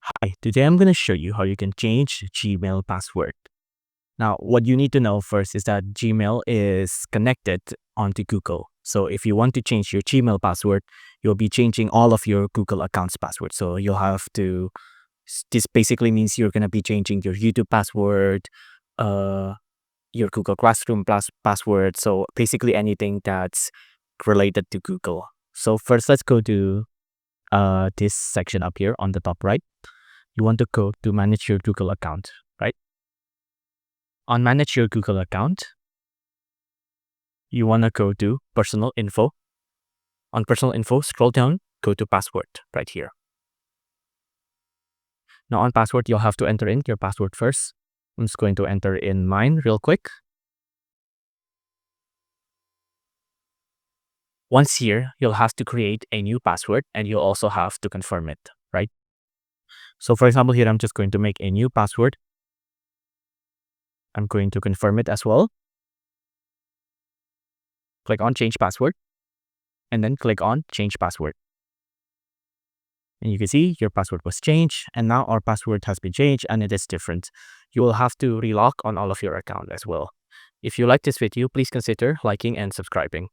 Hi, today I'm going to show you how you can change Gmail password. Now, what you need to know first is that Gmail is connected onto Google. So if you want to change your Gmail password, you'll be changing all of your Google accounts password. So you'll have to, this basically means you're going to be changing your YouTube password, uh, your Google Classroom password. So basically anything that's related to Google. So first, let's go to this section up here on the top right. You want to go to manage your Google account, right? On manage your Google account, you want to go to personal info. On personal info, scroll down, go to password right here. Now on password, you'll have to enter in your password first. I'm just going to enter in mine real quick. Once here, you'll have to create a new password and you'll also have to confirm it, right? So for example, here, I'm just going to make a new password. I'm going to confirm it as well. Click on change password and then click on change password. And you can see your password was changed and now our password has been changed and it is different. You will have to relog on all of your account as well. If you like this video, please consider liking and subscribing.